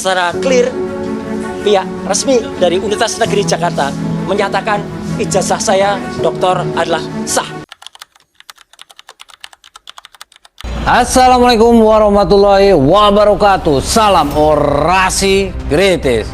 secara clear pihak resmi dari Universitas Negeri Jakarta menyatakan ijazah saya doktor adalah sah. Assalamualaikum warahmatullahi wabarakatuh. Salam orasi kritis.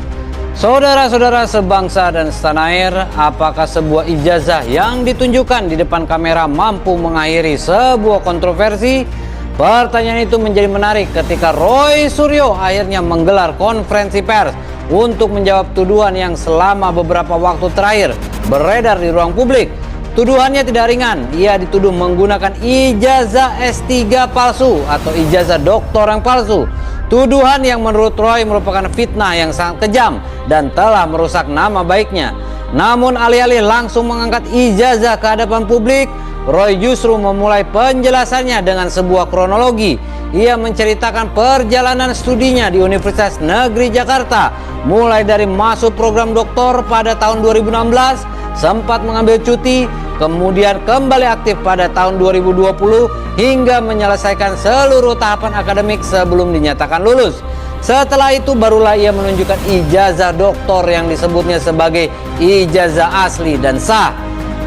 Saudara-saudara sebangsa dan setanah air, apakah sebuah ijazah yang ditunjukkan di depan kamera mampu mengakhiri sebuah kontroversi? Pertanyaan itu menjadi menarik ketika Roy Suryo akhirnya menggelar konferensi pers untuk menjawab tuduhan yang selama beberapa waktu terakhir beredar di ruang publik. Tuduhannya tidak ringan, ia dituduh menggunakan ijazah S3 palsu atau ijazah doktor yang palsu. Tuduhan yang menurut Roy merupakan fitnah yang sangat kejam dan telah merusak nama baiknya. Namun alih-alih langsung mengangkat ijazah ke hadapan publik, Roy justru memulai penjelasannya dengan sebuah kronologi. Ia menceritakan perjalanan studinya di Universitas Negeri Jakarta, mulai dari masuk program doktor pada tahun 2016, sempat mengambil cuti, kemudian kembali aktif pada tahun 2020 hingga menyelesaikan seluruh tahapan akademik sebelum dinyatakan lulus. Setelah itu barulah ia menunjukkan ijazah doktor yang disebutnya sebagai ijazah asli dan sah.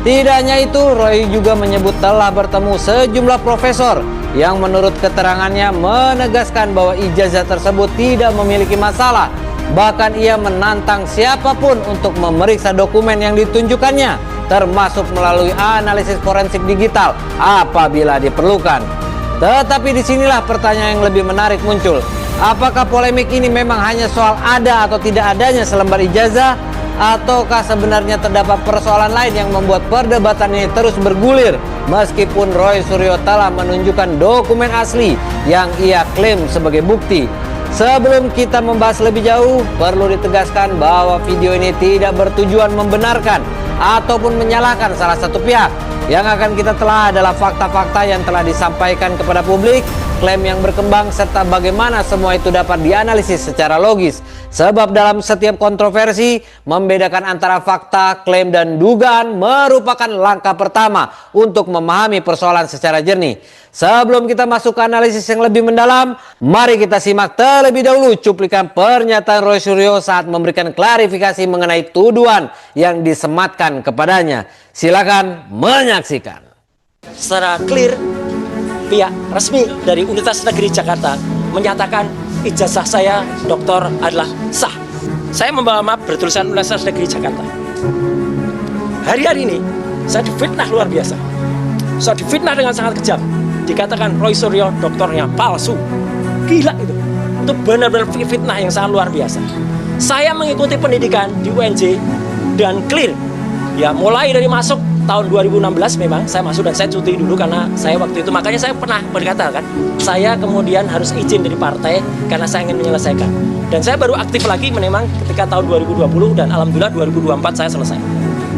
Tidak hanya itu, Roy juga menyebut telah bertemu sejumlah profesor yang menurut keterangannya menegaskan bahwa ijazah tersebut tidak memiliki masalah. Bahkan ia menantang siapapun untuk memeriksa dokumen yang ditunjukkannya, termasuk melalui analisis forensik digital apabila diperlukan. Tetapi disinilah pertanyaan yang lebih menarik muncul. Apakah polemik ini memang hanya soal ada atau tidak adanya selembar ijazah? Ataukah sebenarnya terdapat persoalan lain yang membuat perdebatan ini terus bergulir meskipun Roy Suryo telah menunjukkan dokumen asli yang ia klaim sebagai bukti? Sebelum kita membahas lebih jauh, perlu ditegaskan bahwa video ini tidak bertujuan membenarkan ataupun menyalahkan salah satu pihak. Yang akan kita telah adalah fakta-fakta yang telah disampaikan kepada publik, klaim yang berkembang, serta bagaimana semua itu dapat dianalisis secara logis. Sebab dalam setiap kontroversi, membedakan antara fakta, klaim, dan dugaan merupakan langkah pertama untuk memahami persoalan secara jernih. Sebelum kita masuk ke analisis yang lebih mendalam, mari kita simak terlebih dahulu cuplikan pernyataan Roy Suryo saat memberikan klarifikasi mengenai tuduhan yang disematkan kepadanya. Silakan menyaksikan. Secara clear pihak resmi dari Universitas Negeri Jakarta menyatakan ijazah saya doktor adalah sah. Saya membawa map bertulisan Universitas Negeri Jakarta. Hari-hari ini saya difitnah luar biasa. Saya difitnah dengan sangat kejam. Dikatakan Roy Suryo doktornya palsu. Gila itu. Itu benar-benar fitnah yang sangat luar biasa. Saya mengikuti pendidikan di UNJ dan clear. Ya, mulai dari masuk tahun 2016 memang saya masuk dan saya cuti dulu karena saya waktu itu, makanya saya pernah berkata kan, saya kemudian harus izin dari partai karena saya ingin menyelesaikan. Dan saya baru aktif lagi memang ketika tahun 2020 dan alhamdulillah 2024 saya selesai.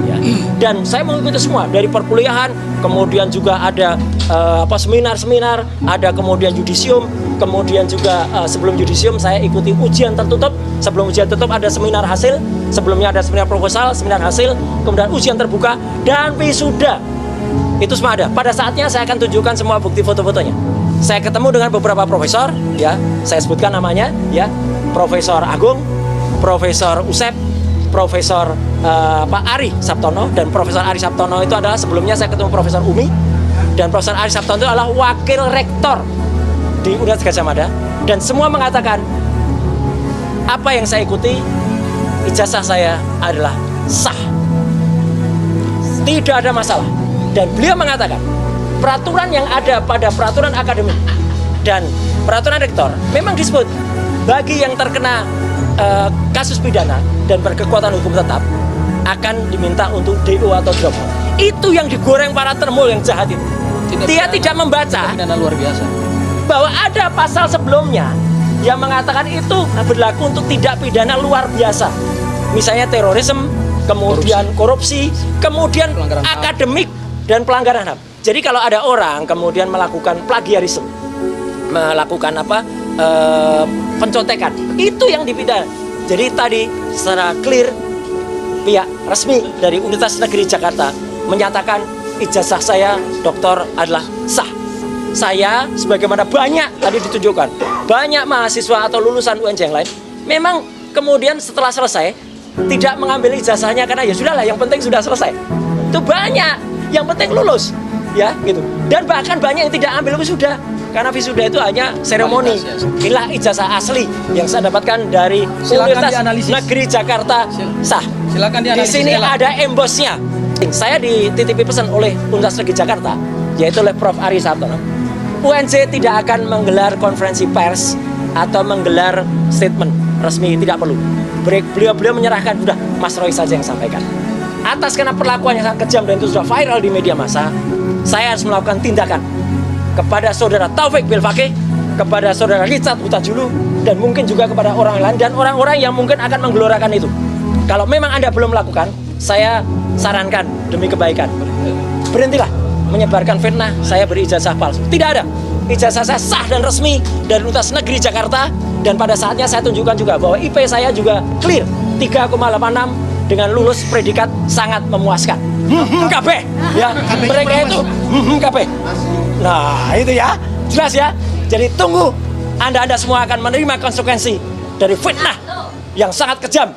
Ya. Dan saya mengikuti semua dari perkuliahan, kemudian juga ada seminar-seminar, ada kemudian yudisium, kemudian juga sebelum yudisium saya ikuti ujian tertutup, sebelum ujian tertutup ada seminar hasil, sebelumnya ada seminar proposal, seminar hasil, kemudian ujian terbuka dan wisuda. Itu semua ada. Pada saatnya saya akan tunjukkan semua bukti foto-fotonya. Saya ketemu dengan beberapa profesor, ya, saya sebutkan namanya, ya, Profesor Agung, Profesor Usep, Profesor Pak Ari Sabtono, dan Profesor Ari Sabtono itu adalah sebelumnya saya ketemu Profesor Umi, dan Profesor Ari Sabtono itu adalah wakil rektor di Universitas Gadjah Mada, dan semua mengatakan apa yang saya ikuti, ijazah saya adalah sah, tidak ada masalah. Dan beliau mengatakan peraturan yang ada pada peraturan akademik dan peraturan rektor memang disebut bagi yang terkena kasus pidana dan berkekuatan hukum tetap akan diminta untuk DO atau drop. Itu yang digoreng para termul yang jahat itu. Dia tidak membaca pidana luar biasa bahwa ada pasal sebelumnya yang mengatakan itu berlaku untuk tidak pidana luar biasa. Misalnya terorisme, kemudian korupsi, kemudian akademik dan pelanggaran HAM. Jadi kalau ada orang kemudian melakukan plagiarisme, melakukan pencontekan, itu yang dipidana. Jadi tadi secara clear pihak resmi dari Universitas Negeri Jakarta menyatakan ijazah saya doktor adalah sah. Saya sebagaimana banyak tadi ditunjukkan, banyak mahasiswa atau lulusan UNJ yang lain memang kemudian setelah selesai tidak mengambil ijazahnya karena ya sudahlah, yang penting sudah selesai. Itu banyak, yang penting lulus, ya gitu. Dan bahkan banyak yang tidak ambil wisuda karena wisuda itu hanya seremoni. Inilah ijazah asli yang saya dapatkan dari Universitas Negeri Jakarta sah. Silakan Di sini ada embosnya. Saya dititipi pesan oleh Universitas Negeri Jakarta, yaitu oleh Prof. Ari Sartono. UNJ tidak akan menggelar konferensi pers atau menggelar statement resmi, tidak perlu. Beliau menyerahkan, sudah Mas Roy saja yang sampaikan. Atas karena perlakuan yang sangat kejam dan itu sudah viral di media massa, saya harus melakukan tindakan kepada saudara Taufik Bilfakih, kepada saudara Richard Huta-Julu, dan mungkin juga kepada orang lain dan orang-orang yang mungkin akan menggelorakan itu. Kalau memang Anda belum melakukan, saya sarankan demi kebaikan, berhentilah menyebarkan fitnah saya beri ijazah palsu. Tidak ada. Ijazah saya sah dan resmi dari Universitas Negeri Jakarta, dan pada saatnya saya tunjukkan juga bahwa IP saya juga clear 3,86 dengan lulus predikat sangat memuaskan. KB ya, mereka itu KB. Nah, itu ya. Jelas ya. Jadi tunggu, Anda semua akan menerima konsekuensi dari fitnah yang sangat kejam.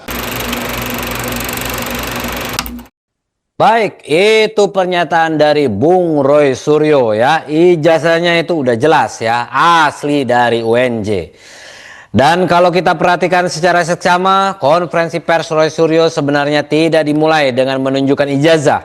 Baik, itu pernyataan dari Bung Roy Suryo ya. Ijazahnya itu udah jelas ya, asli dari UNJ. Dan kalau kita perhatikan secara seksama, konferensi pers Roy Suryo sebenarnya tidak dimulai dengan menunjukkan ijazah.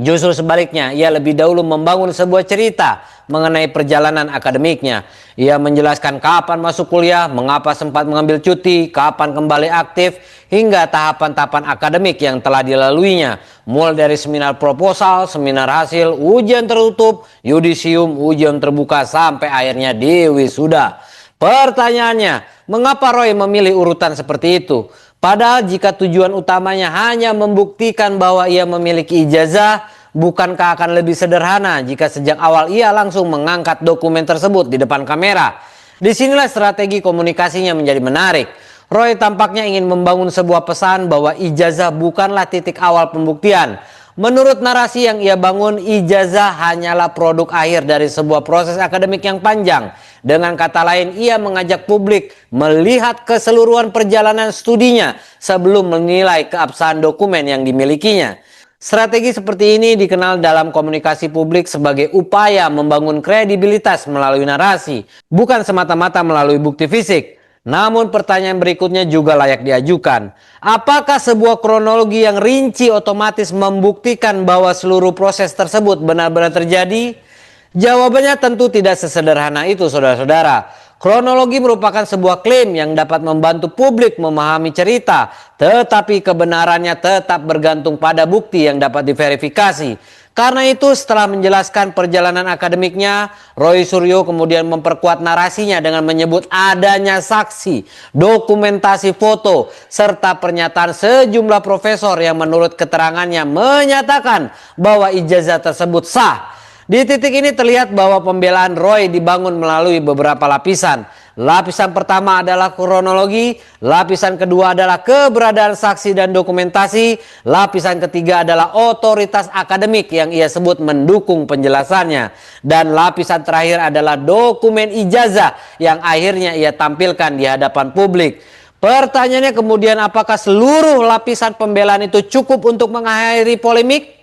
Justru sebaliknya, ia lebih dahulu membangun sebuah cerita mengenai perjalanan akademiknya. Ia menjelaskan kapan masuk kuliah, mengapa sempat mengambil cuti, kapan kembali aktif, hingga tahapan-tahapan akademik yang telah dilaluinya. Mulai dari seminar proposal, seminar hasil, ujian tertutup, yudisium, ujian terbuka, sampai akhirnya di wisuda. Pertanyaannya, mengapa Roy memilih urutan seperti itu? Padahal jika tujuan utamanya hanya membuktikan bahwa ia memiliki ijazah, bukankah akan lebih sederhana jika sejak awal ia langsung mengangkat dokumen tersebut di depan kamera? Disinilah strategi komunikasinya menjadi menarik. Roy tampaknya ingin membangun sebuah pesan bahwa ijazah bukanlah titik awal pembuktian. Menurut narasi yang ia bangun, ijazah hanyalah produk akhir dari sebuah proses akademik yang panjang. Dengan kata lain, ia mengajak publik melihat keseluruhan perjalanan studinya sebelum menilai keabsahan dokumen yang dimilikinya. Strategi seperti ini dikenal dalam komunikasi publik sebagai upaya membangun kredibilitas melalui narasi, bukan semata-mata melalui bukti fisik. Namun pertanyaan berikutnya juga layak diajukan. Apakah sebuah kronologi yang rinci otomatis membuktikan bahwa seluruh proses tersebut benar-benar terjadi? Jawabannya tentu tidak sesederhana itu, saudara-saudara. Kronologi merupakan sebuah klaim yang dapat membantu publik memahami cerita, tetapi kebenarannya tetap bergantung pada bukti yang dapat diverifikasi. Karena itu, setelah menjelaskan perjalanan akademiknya, Roy Suryo kemudian memperkuat narasinya dengan menyebut adanya saksi, dokumentasi foto, serta pernyataan sejumlah profesor yang menurut keterangannya menyatakan bahwa ijazah tersebut sah. Di titik ini terlihat bahwa pembelaan Roy dibangun melalui beberapa lapisan. Lapisan pertama adalah kronologi, lapisan kedua adalah keberadaan saksi dan dokumentasi, lapisan ketiga adalah otoritas akademik yang ia sebut mendukung penjelasannya, dan lapisan terakhir adalah dokumen ijazah yang akhirnya ia tampilkan di hadapan publik. Pertanyaannya kemudian, apakah seluruh lapisan pembelaan itu cukup untuk mengakhiri polemik?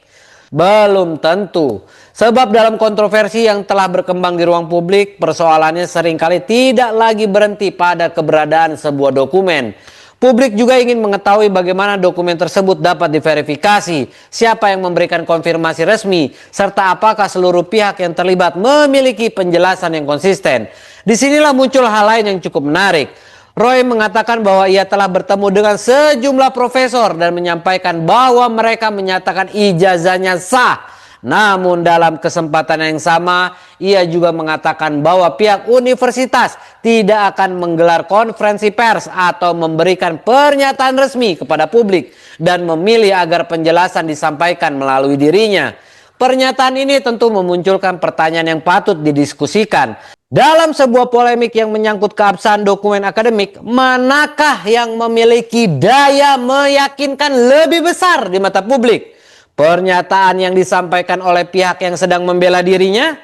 Belum tentu. Sebab dalam kontroversi yang telah berkembang di ruang publik, persoalannya seringkali tidak lagi berhenti pada keberadaan sebuah dokumen. Publik juga ingin mengetahui bagaimana dokumen tersebut dapat diverifikasi, siapa yang memberikan konfirmasi resmi, serta apakah seluruh pihak yang terlibat memiliki penjelasan yang konsisten. Disinilah muncul hal lain yang cukup menarik. Roy mengatakan bahwa ia telah bertemu dengan sejumlah profesor dan menyampaikan bahwa mereka menyatakan ijazahnya sah. Namun dalam kesempatan yang sama, ia juga mengatakan bahwa pihak universitas tidak akan menggelar konferensi pers atau memberikan pernyataan resmi kepada publik dan memilih agar penjelasan disampaikan melalui dirinya. Pernyataan ini tentu memunculkan pertanyaan yang patut didiskusikan. Dalam sebuah polemik yang menyangkut keabsahan dokumen akademik, manakah yang memiliki daya meyakinkan lebih besar di mata publik? Pernyataan yang disampaikan oleh pihak yang sedang membela dirinya,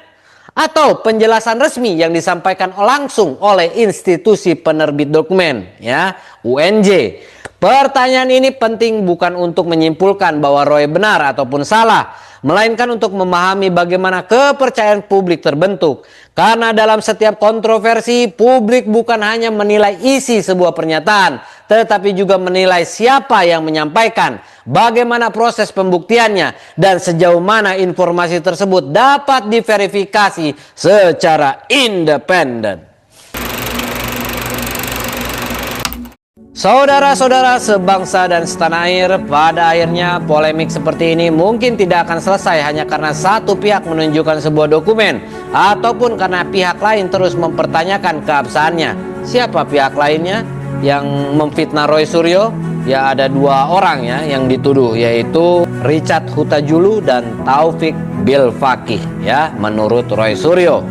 atau penjelasan resmi yang disampaikan langsung oleh institusi penerbit dokumen, ya, UNJ. Pertanyaan ini penting bukan untuk menyimpulkan bahwa Roy benar ataupun salah, melainkan untuk memahami bagaimana kepercayaan publik terbentuk. Karena dalam setiap kontroversi, publik bukan hanya menilai isi sebuah pernyataan, tetapi juga menilai siapa yang menyampaikan, bagaimana proses pembuktiannya, dan sejauh mana informasi tersebut dapat diverifikasi secara independen. Saudara-saudara sebangsa dan setanah air, pada akhirnya polemik seperti ini mungkin tidak akan selesai hanya karena satu pihak menunjukkan sebuah dokumen ataupun karena pihak lain terus mempertanyakan keabsahannya. Siapa pihak lainnya yang memfitnah Roy Suryo? Ya, ada dua orang ya yang dituduh, yaitu Richard Huta-Julu dan Taufik Bilfakih, ya, menurut Roy Suryo.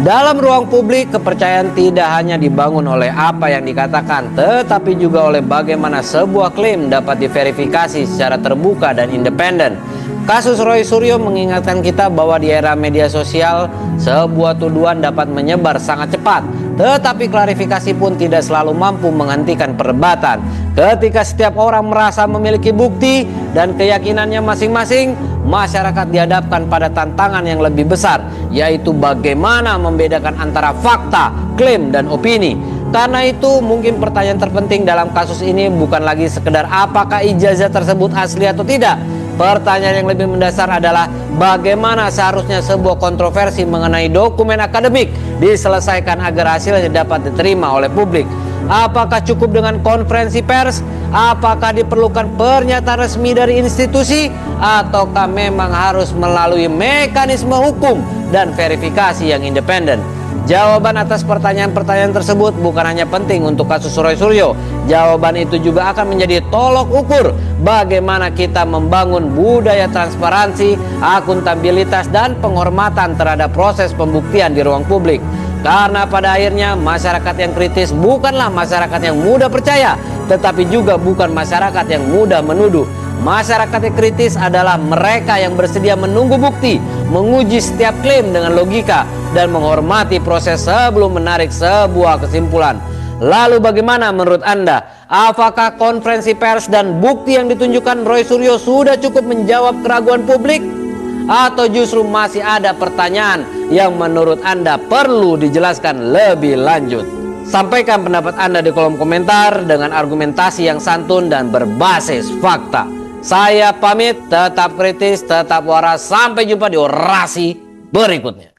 Dalam ruang publik, kepercayaan tidak hanya dibangun oleh apa yang dikatakan, tetapi juga oleh bagaimana sebuah klaim dapat diverifikasi secara terbuka dan independen. Kasus Roy Suryo mengingatkan kita bahwa di era media sosial, sebuah tuduhan dapat menyebar sangat cepat, tetapi klarifikasi pun tidak selalu mampu menghentikan perdebatan. Ketika setiap orang merasa memiliki bukti dan keyakinannya masing-masing, masyarakat dihadapkan pada tantangan yang lebih besar, yaitu bagaimana membedakan antara fakta, klaim, dan opini. Karena itu mungkin pertanyaan terpenting dalam kasus ini bukan lagi sekedar apakah ijazah tersebut asli atau tidak. Pertanyaan yang lebih mendasar adalah bagaimana seharusnya sebuah kontroversi mengenai dokumen akademik diselesaikan agar hasilnya dapat diterima oleh publik. Apakah cukup dengan konferensi pers? Apakah diperlukan pernyataan resmi dari institusi? Ataukah memang harus melalui mekanisme hukum dan verifikasi yang independen? Jawaban atas pertanyaan-pertanyaan tersebut bukan hanya penting untuk kasus Roy Suryo. Jawaban itu juga akan menjadi tolok ukur bagaimana kita membangun budaya transparansi, akuntabilitas, dan penghormatan terhadap proses pembuktian di ruang publik. Karena pada akhirnya masyarakat yang kritis bukanlah masyarakat yang mudah percaya, tetapi juga bukan masyarakat yang mudah menuduh. Masyarakat yang kritis adalah mereka yang bersedia menunggu bukti, menguji setiap klaim dengan logika, dan menghormati proses sebelum menarik sebuah kesimpulan. Lalu bagaimana menurut Anda? Apakah konferensi pers dan bukti yang ditunjukkan Roy Suryo sudah cukup menjawab keraguan publik? Atau justru masih ada pertanyaan yang menurut Anda perlu dijelaskan lebih lanjut? Sampaikan pendapat Anda di kolom komentar dengan argumentasi yang santun dan berbasis fakta. Saya pamit, tetap kritis, tetap waras. Sampai jumpa di orasi berikutnya.